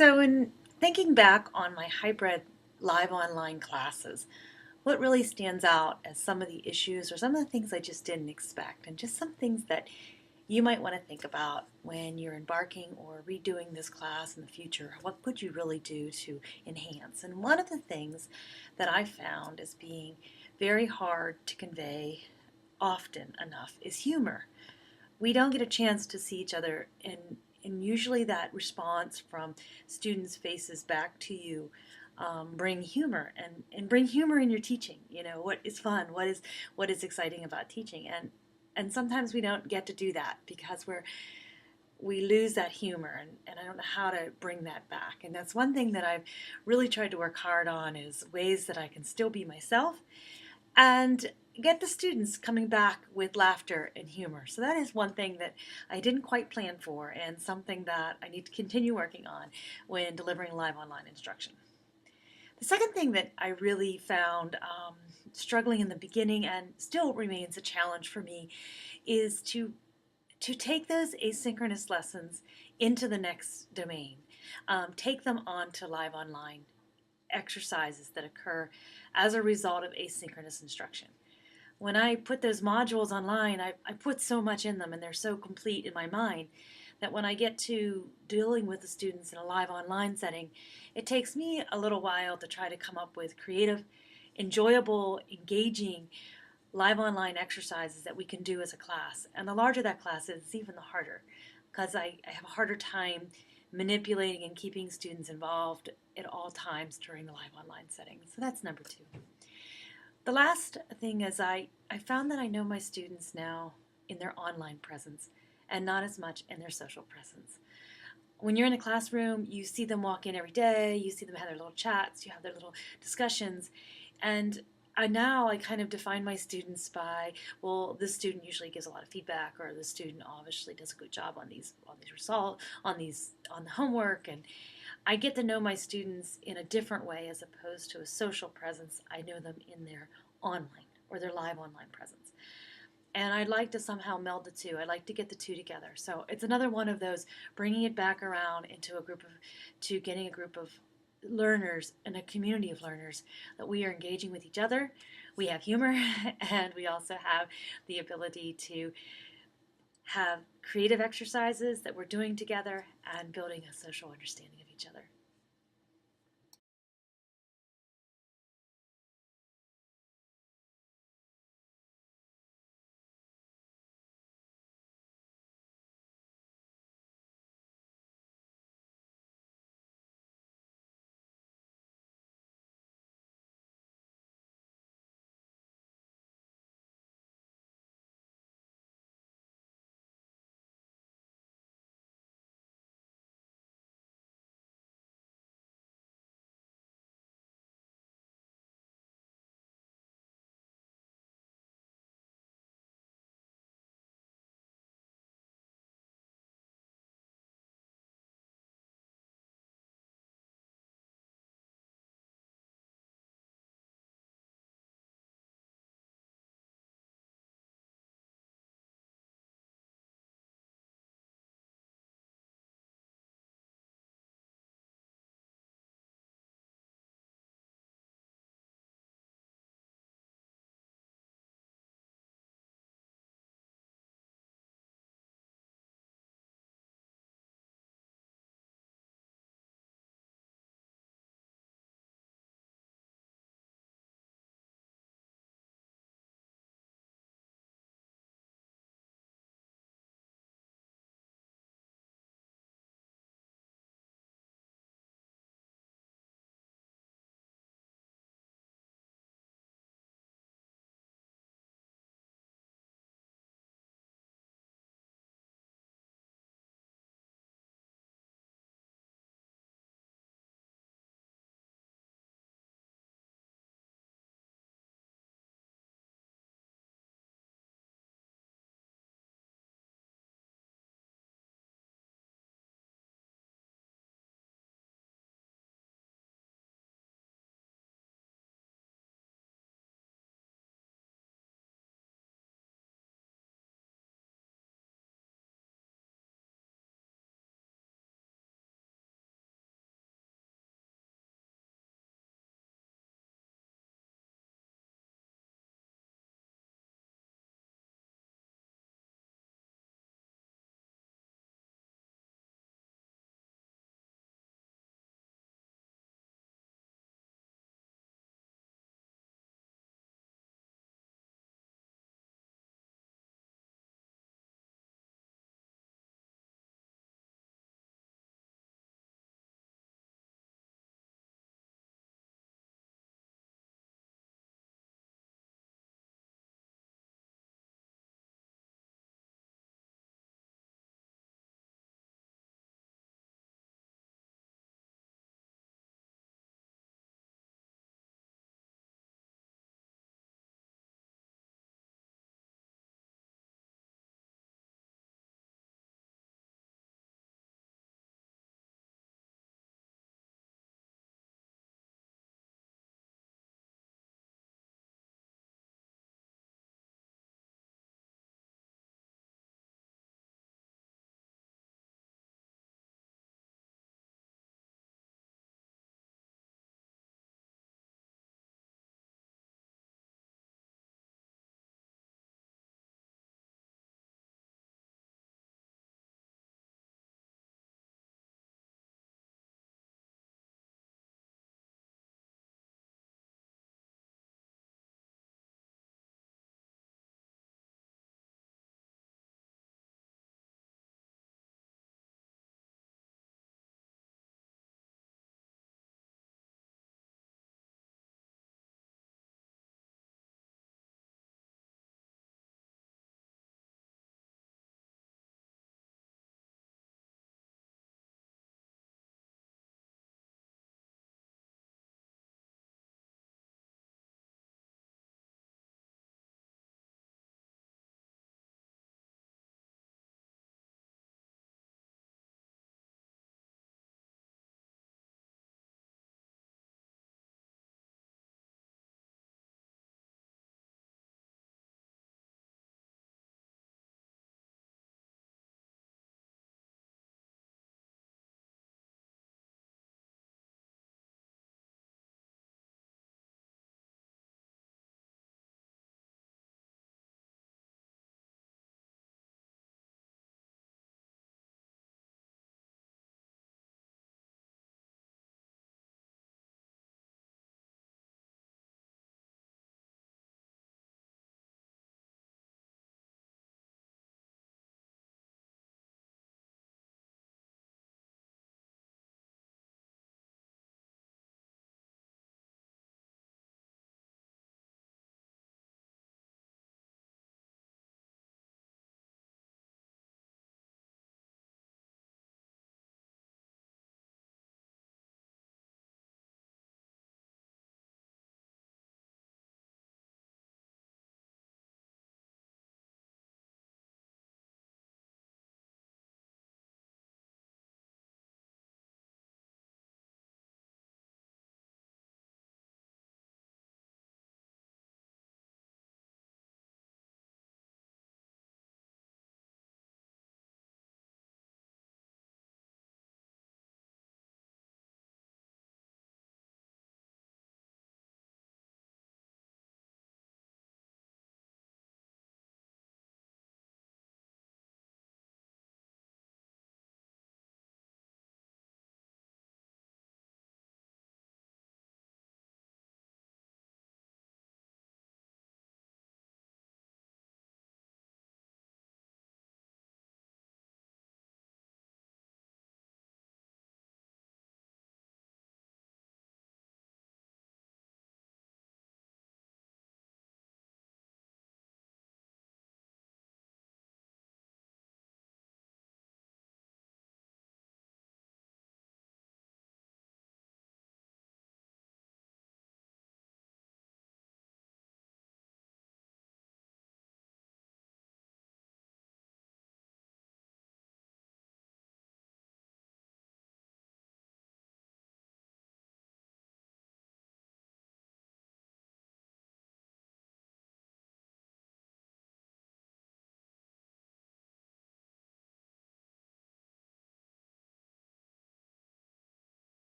So, in thinking back on my hybrid live online classes, what really stands out as some of the issues or some of the things I just didn't expect, and just some things that you might want to think about when you're embarking or redoing this class in the future? What could you really do to enhance? And one of the things that I found as being very hard to convey often enough is humor. We don't get a chance to see each other, and usually that response from students' faces back to you bring humor and bring humor in your teaching. You know, what is fun, what is exciting about teaching, and sometimes we don't get to do that because we lose that humor, and I don't know how to bring that back. And that's one thing that I've really tried to work hard on, is ways that I can still be myself and get the students coming back with laughter and humor. So that is one thing that I didn't quite plan for, and something that I need to continue working on when delivering live online instruction. The second thing that I really found struggling in the beginning, and still remains a challenge for me, is to take those asynchronous lessons into the next domain, take them on to live online exercises that occur as a result of asynchronous instruction. When I put those modules online, I put so much in them, and they're so complete in my mind that when I get to dealing with the students in a live online setting, it takes me a little while to try to come up with creative, enjoyable, engaging live online exercises that we can do as a class. And the larger that class is, it's even the harder, because I have a harder time manipulating and keeping students involved at all times during the live online setting. So that's number two. The last thing is I found that I know my students now in their online presence and not as much in their social presence. When you're in a classroom, you see them walk in every day, you see them have their little chats, you have their little discussions, and I kind of define my students by, well, this student usually gives a lot of feedback, or the student obviously does a good job on these results, on the homework. And I get to know my students in a different way as opposed to a social presence. I know them in their online or their live online presence. And I'd like to somehow meld the two. I'd like to get the two together. So it's another one of those, bringing it back around into to getting a group of learners and a community of learners that we are engaging with each other. We have humor, and we also have the ability to have creative exercises that we're doing together and building a social understanding of each other.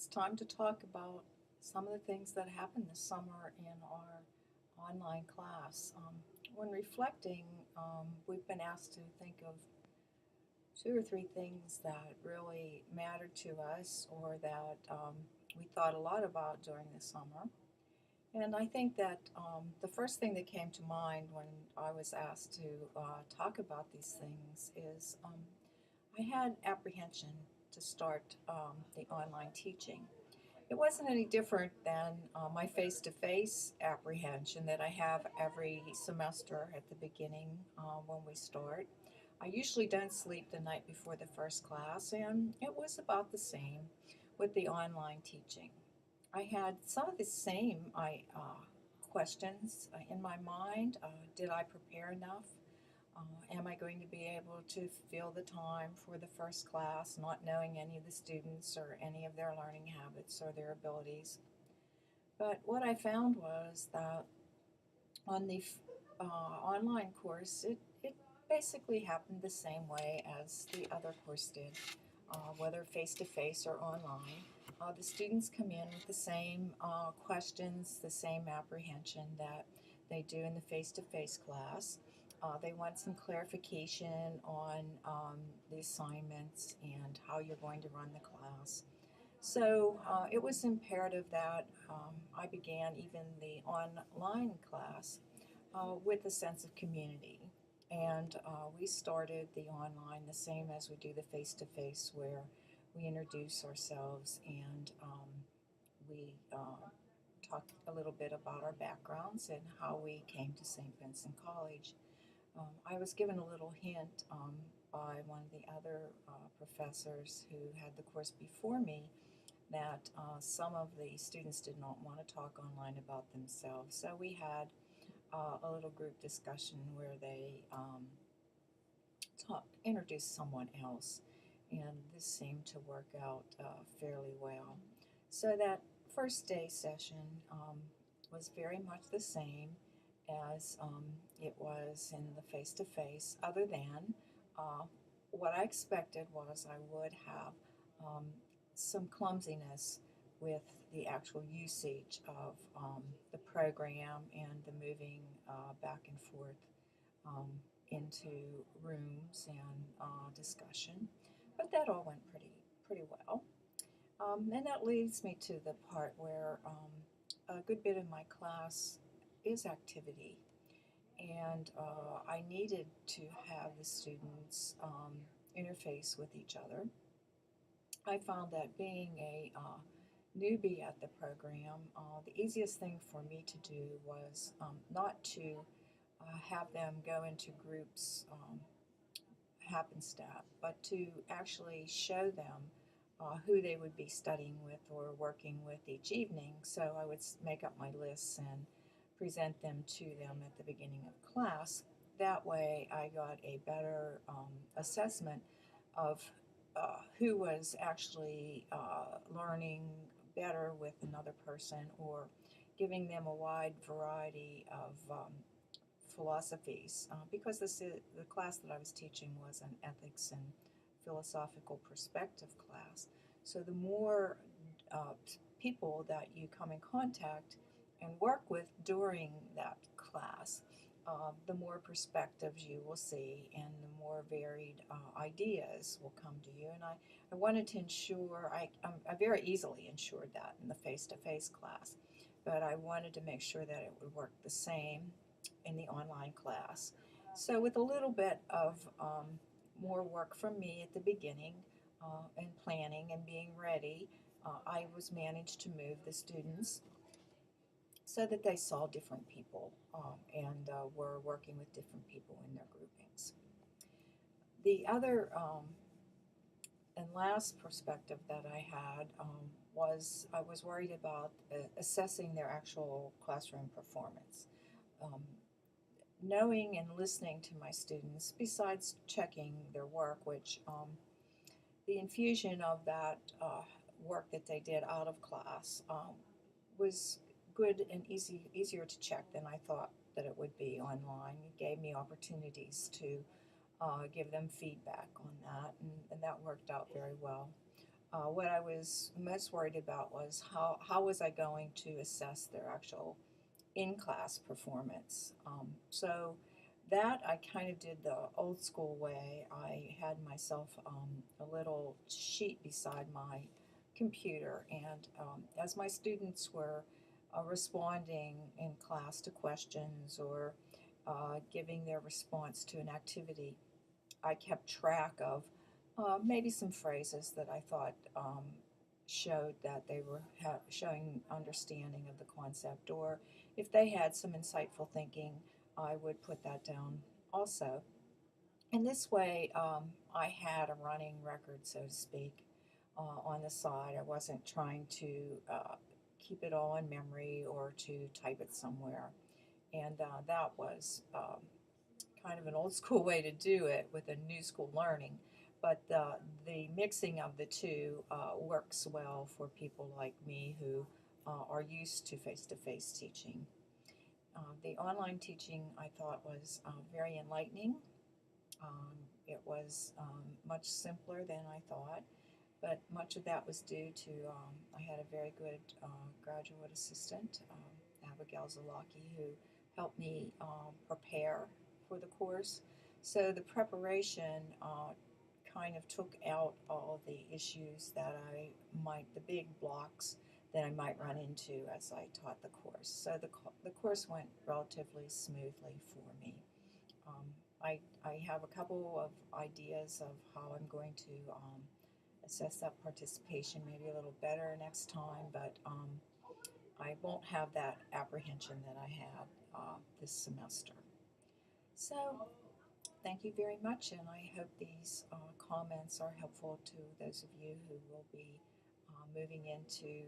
It's time to talk about some of the things that happened this summer in our online class. When reflecting, we've been asked to think of two or three things that really mattered to us or that we thought a lot about during the summer. And I think that the first thing that came to mind when I was asked to talk about these things is I had apprehension to start the online teaching. It wasn't any different than my face to face apprehension that I have every semester at the beginning when we start. I usually don't sleep the night before the first class, and it was about the same with the online teaching. I had some of the same questions in my mind. Did I prepare enough? Am I going to be able to fill the time for the first class, not knowing any of the students or any of their learning habits or their abilities? But what I found was that on the online course, it basically happened the same way as the other course did, whether face to face or online. The students come in with the same questions, the same apprehension that they do in the face to face class. They want some clarification on the assignments and how you're going to run the class. So it was imperative that I began even the online class with a sense of community. And we started the online the same as we do the face to face, where we introduce ourselves and we talk a little bit about our backgrounds and how we came to St. Vincent College. I was given a little hint by one of the other professors who had the course before me that some of the students did not want to talk online about themselves. So we had a little group discussion where they introduced someone else, and this seemed to work out fairly well. So that first day session was very much the same as it was in the face to face, other than uh, what I expected was I would have um, some clumsiness with the actual usage of the program and the moving back and forth um, into rooms and discussion. But that all went pretty well. And that leads me to the part where a good bit of my class is activity. And I needed to have the students interface with each other. I found that being a newbie at the program, the easiest thing for me to do was not to have them go into groups happenstance, but to actually show them who they would be studying with or working with each evening. So I would make up my lists and present them to them at the beginning of class. That way, I got a better assessment of who was actually learning better with another person or giving them a wide variety of philosophies because the class that I was teaching was an ethics and philosophical perspective class. So the more uh, people that you come in contact and work with during that class, the more perspectives you will see and the more varied ideas will come to you. And I wanted to ensure, I very easily ensured that in the face to face class, but I wanted to make sure that it would work the same in the online class. So, with a little bit of more work from me at the beginning and planning and being ready, I was managed to move the students so that they saw different people and were working with different people in their groupings. The other and last perspective that I had was I was worried about assessing their actual classroom performance. Um, Knowing and listening to my students, besides checking their work, which the infusion of that work that they did out of class was good and easier to check than I thought that it would be online. It gave me opportunities to give them feedback on that, and that worked out very well. What I was most worried about was how was I going to assess their actual in-class performance. So that I kind of did the old school way. I had myself a little sheet beside my computer, and as my students were responding in class to questions or giving their response to an activity, I kept track of maybe some phrases that I thought showed that they were showing understanding of the concept, or if they had some insightful thinking, I would put that down also. And this way, I had a running record, so to speak, on the side. I wasn't trying to keep it all in memory or to type it somewhere. And that was kind of an old school way to do it with a new school learning. But the mixing of the two works well for people like me who are used to face teaching. The online teaching I thought was very enlightening. It was much simpler than I thought, but much of that was due to I had a very good graduate assistant, Abigail Zalaki, who helped me prepare for the course. So the preparation kind of took out all the issues that the big blocks that I might run into as I taught the course. So the course went relatively smoothly for me. Um, I have a couple of ideas of how I'm going to assess that participation maybe a little better next time, but I won't have that apprehension that I had this semester. So, thank you very much, and I hope these comments are helpful to those of you who will be moving into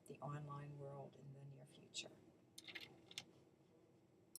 the online world